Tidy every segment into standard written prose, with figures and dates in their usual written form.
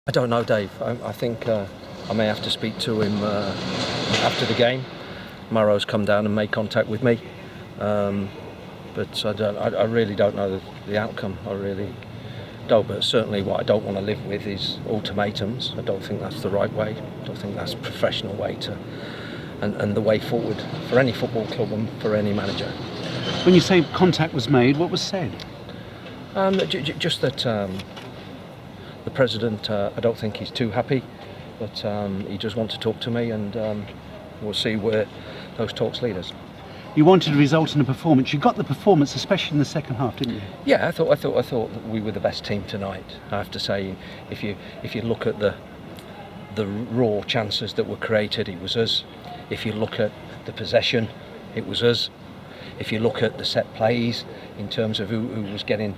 I don't know, Dave. I think I may have to speak to him after the game. Murrow's come down and made contact with me, but I really don't know the outcome. I really don't. But certainly, what I don't want to live with is ultimatums. I don't think that's the right way. I don't think that's a professional way to, and the way forward for any football club and for any manager. When you say contact was made, what was said? Just that. The president, I don't think he's too happy, but he does want to talk to me, and we'll see where those talks lead us. You wanted a result in a performance. You got the performance, especially in the second half, didn't you? Yeah, I thought that we were the best team tonight. I have to say, if you look at the raw chances that were created, it was us. If you look at the possession, it was us. If you look at the set plays in terms of who was getting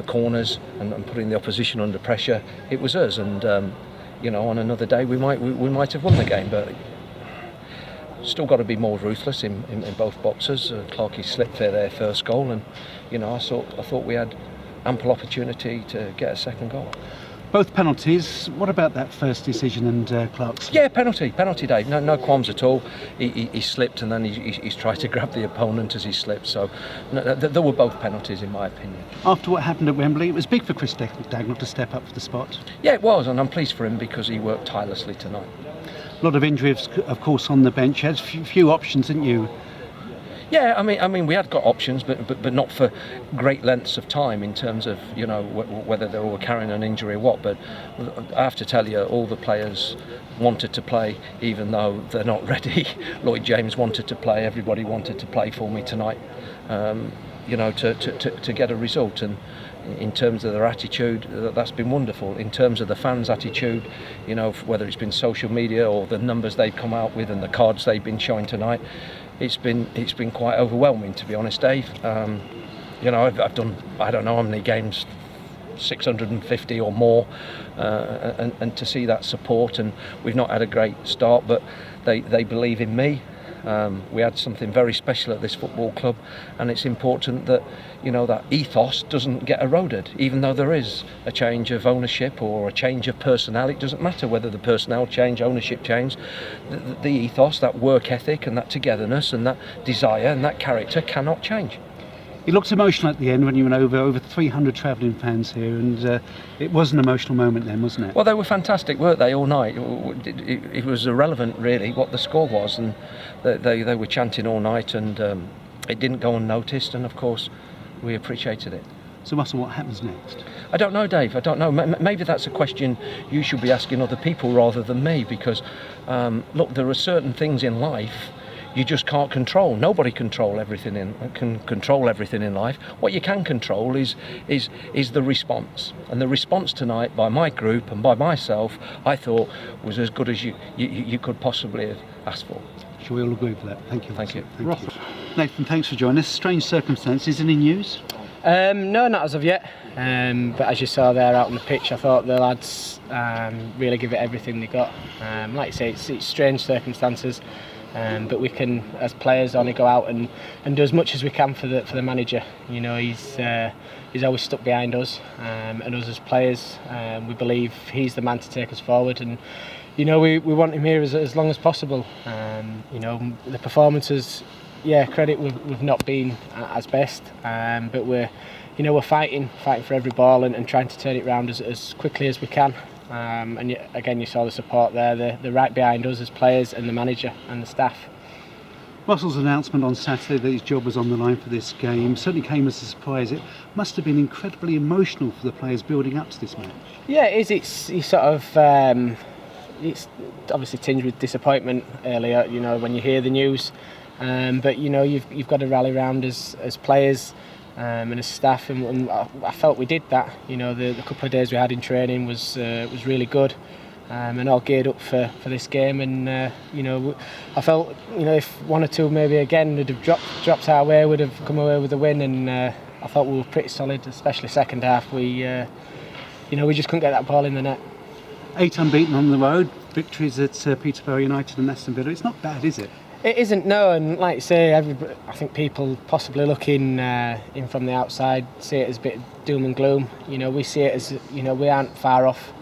corners and putting the opposition under pressure, it was us. And on another day we might have won the game, but still got to be more ruthless in both boxes. Clarke slipped their first goal, and I thought we had ample opportunity to get a second goal. Both penalties. What about that first decision and Clarke's? Yeah, penalty, Dave. No qualms at all. He slipped, and then he's tried to grab the opponent as he slipped. So there were both penalties, in my opinion. After what happened at Wembley, it was big for Chris Dagnall to step up for the spot. Yeah, it was, and I'm pleased for him because he worked tirelessly tonight. A lot of injuries, of course, on the bench. You had few options, didn't you? Yeah, I mean, we had got options, but not for great lengths of time in terms of whether they were carrying an injury or what. But I have to tell you, all the players wanted to play, even though they're not ready. Lloyd James wanted to play. Everybody wanted to play for me tonight. To get a result. And in terms of their attitude, that's been wonderful. In terms of the fans' attitude, whether it's been social media or the numbers they've come out with and the cards they've been showing tonight. It's been quite overwhelming, to be honest, Dave. I've done, I don't know how many games, 650 or more, and to see that support, and we've not had a great start, but they believe in me. We had something very special at this football club, and it's important that that ethos doesn't get eroded, even though there is a change of ownership or a change of personnel. It doesn't matter whether the personnel change, ownership change. The ethos, that work ethic and that togetherness and that desire and that character cannot change. You looked emotional at the end when you went over 300 travelling fans here, and it was an emotional moment then, wasn't it? Well, they were fantastic, weren't they, all night? It was irrelevant, really, what the score was, and they were chanting all night, and it didn't go unnoticed, and of course we appreciated it. So, Russell, what happens next? I don't know, Dave. I don't know. Maybe that's a question you should be asking other people rather than me, because look, there are certain things in life you just can't control. Nobody can control everything in life. What you can control is the response. And the response tonight by my group and by myself, I thought, was as good as you could possibly have asked for. Shall we all agree with that? Thank you. Thank you. Thank you. Leyton, thanks for joining us. Strange circumstances. Any news? No, not as of yet. But as you saw there out on the pitch, I thought the lads really give it everything they got. Like you say, it's strange circumstances. But we can, as players, only go out and do as much as we can for the manager. He's always stuck behind us, and us as players, we believe he's the man to take us forward. And we want him here as long as possible. The performances, credit we've not been as best, but we're fighting for every ball and trying to turn it round as quickly as we can. And again, you saw the support there. They're right behind us as players and the manager and the staff. Russell's announcement on Saturday that his job was on the line for this game certainly came as a surprise. It must have been incredibly emotional for the players building up to this match. Yeah, it is. It's sort of it's obviously tinged with disappointment earlier. When you hear the news, but you've got to rally round as players. And as staff, and I felt we did that. The couple of days we had in training was really good, and all geared up for this game. And I felt if one or two maybe again would have dropped our way, would have come away with a win. And I thought we were pretty solid, especially second half. We just couldn't get that ball in the net. 8 unbeaten on the road, victories at Peterborough United and Aston Villa. It's not bad, is it? It isn't, no, and like you say, I think people possibly looking in from the outside see it as a bit doom and gloom. We see it as we aren't far off.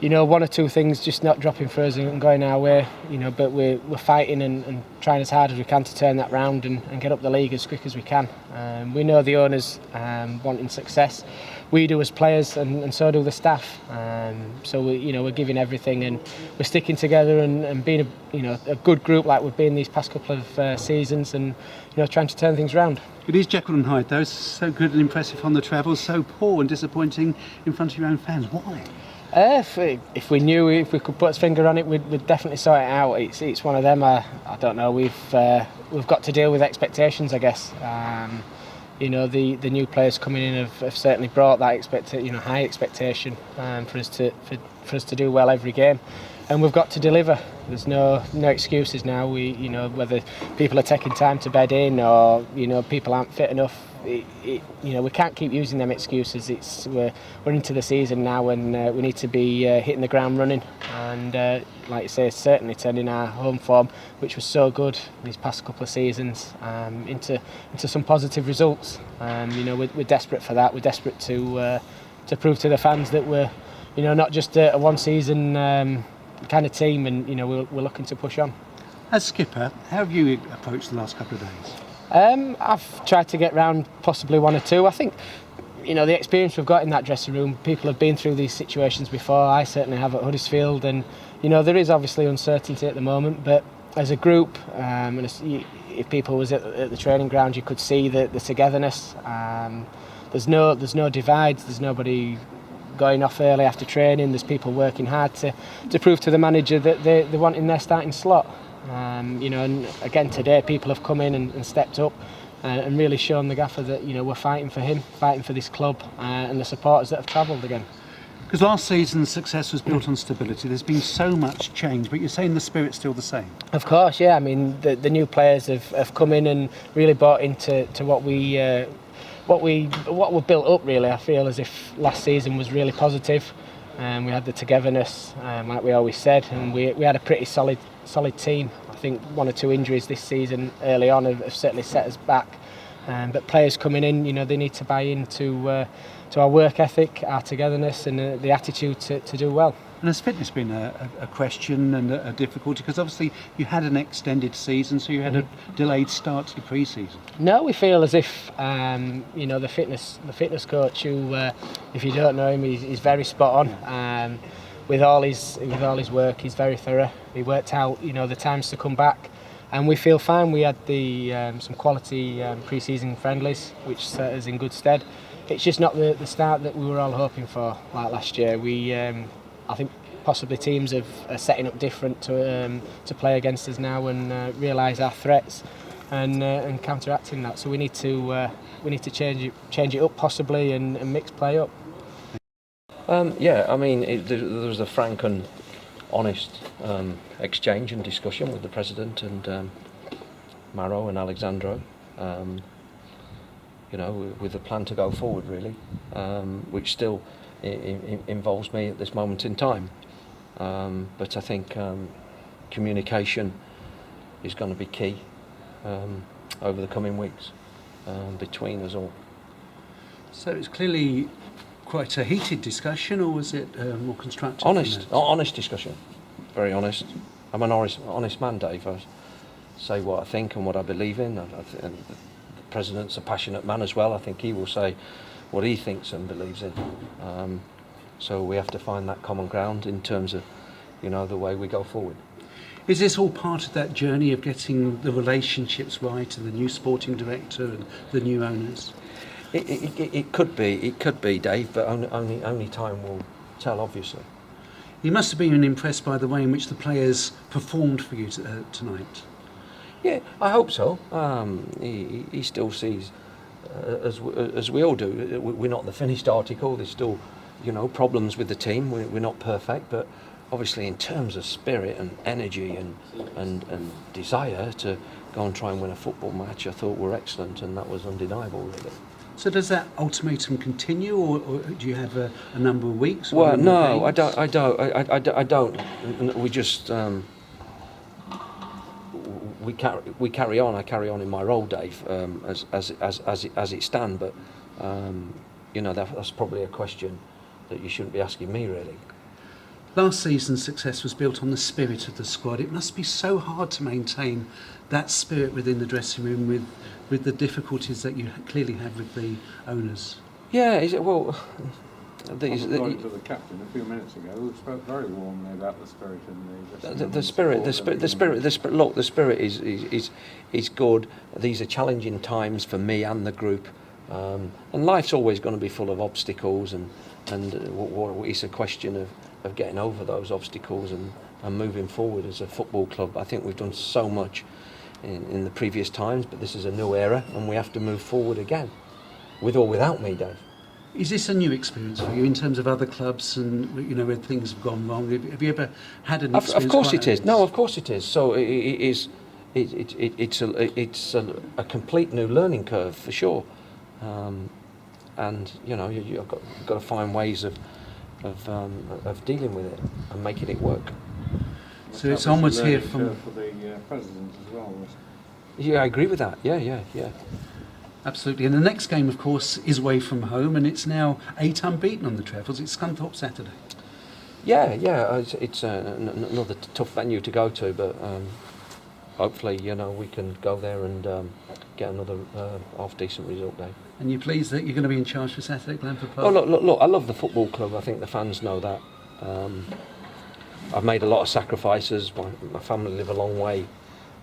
one or two things just not dropping for us and going our way, but we're fighting and trying as hard as we can to turn that round and get up the league as quick as we can. We know the owners wanting success. We do as players, and so do the staff. So we're giving everything, and we're sticking together and being a good group like we've been these past couple of seasons, and trying to turn things round. It is Jekyll and Hyde, though. So good and impressive on the travels, so poor and disappointing in front of your own fans. Why? If we knew, if we could put a finger on it, we'd definitely sort it out. It's one of them. I don't know. We've got to deal with expectations, I guess. The new players coming in have certainly brought that high expectation for us to do well every game, and we've got to deliver. There's no excuses now. Whether people are taking time to bed in or people aren't fit enough. We can't keep using them excuses. We're into the season now, and we need to be hitting the ground running. And like you say, certainly turning our home form, which was so good these past couple of seasons, into some positive results. We're desperate for that. We're desperate to prove to the fans that we're not just a one season kind of team, and we're looking to push on. As skipper, how have you approached the last couple of days? I've tried to get round possibly one or two. I think the experience we've got in that dressing room, people have been through these situations before. I certainly have at Huddersfield, and there is obviously uncertainty at the moment, but as a group, and if people was at the training ground, you could see the togetherness. There's no divides. There's nobody going off early after training. There's people working hard to prove to the manager that they want in their starting slot. And again today, people have come in and stepped up and really shown the gaffer that we're fighting for him, fighting for this club, and the supporters that have travelled again. Because last season's success was built on stability. There's been so much change, but you're saying the spirit's still the same. Of course, yeah. I mean, the new players have come in and really bought into what we're built up. Really, I feel as if last season was really positive. We had the togetherness, like we always said, and we had a pretty solid team. I think one or two injuries this season early on have certainly set us back. But players coming in, they need to buy into our work ethic, our togetherness, and the attitude to do well. And has fitness been a question and a difficulty? Because obviously you had an extended season, so you had a delayed start to your pre-season. No, we feel as if the fitness coach, who if you don't know him, he's very spot on. With all his work, he's very thorough. He worked out the times to come back, and we feel fine. We had some quality pre-season friendlies, which set us in good stead. It's just not the start that we were all hoping for like last year. I think possibly teams are setting up different to play against us now and realise our threats and counteracting that. So we need to change it up possibly and mix play up. I mean, there was a frank and honest exchange and discussion with the president and Maro and Alexandro. With a plan to go forward, really, which still involves me at this moment in time. But I think communication is going to be key over the coming weeks between us all. So it's clearly quite a heated discussion, or was it more constructive? Honest discussion, very honest. I'm an honest man, Dave. I say what I think and what I believe in. And the president's a passionate man as well. I think he will say what he thinks and believes in. So we have to find that common ground in terms of, the way we go forward. Is this all part of that journey of getting the relationships right and the new sporting director and the new owners? It could be, Dave, but only time will tell, obviously. You must have been impressed by the way in which the players performed for you tonight. Yeah, I hope so. He still sees, as we all do, we're not the finished article. There's still, problems with the team. We're not perfect, but obviously in terms of spirit and energy and desire to go and try and win a football match, I thought were excellent, and that was undeniable, really. So does that ultimatum continue, or do you have a number of weeks? Well, no, I don't. We just we carry on. I carry on in my role, Dave, as it stands. But that's probably a question that you shouldn't be asking me, really. Last season's success was built on the spirit of the squad. It must be so hard to maintain that spirit within the dressing room with the difficulties that you clearly have with the owners. Yeah, well, According to the captain a few minutes ago, who spoke very warmly about the spirit in the spirit. Look, the spirit is good. These are challenging times for me and the group, and life's always going to be full of obstacles, and it's a question of getting over those obstacles and moving forward as a football club. I think we've done so much in the previous times, but this is a new era, and we have to move forward again, with or without me, Dave. Is this a new experience for you in terms of other clubs and where things have gone wrong? Have you ever had an experience? Of course it is. No, of course it is. So it is. It's a complete new learning curve for sure, and you've got to find ways of dealing with it and making it work. So it's onwards here from for the president as well. Yeah, I agree with that. Yeah. Absolutely. And the next game, of course, is away from home, and it's now 8 unbeaten on the Travels. It's Scunthorpe Saturday. Yeah. It's another tough venue to go to, but hopefully, we can go there and get another half decent result, Dave. And you're pleased that you're going to be in charge for Saturday at Blandford Park? Oh, look! I love the football club. I think the fans know that. I've made a lot of sacrifices. My family live a long way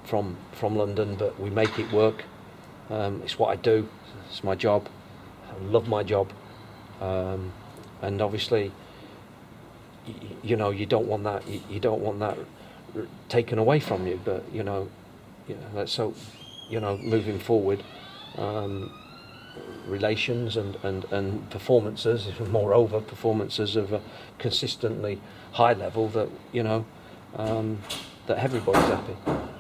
from London, but we make it work. It's what I do. It's my job. I love my job, and obviously, you don't want that. You don't want that taken away from you. But let's hope. Moving forward, relations and performances. Moreover, performances of a consistently high level that that everybody's happy.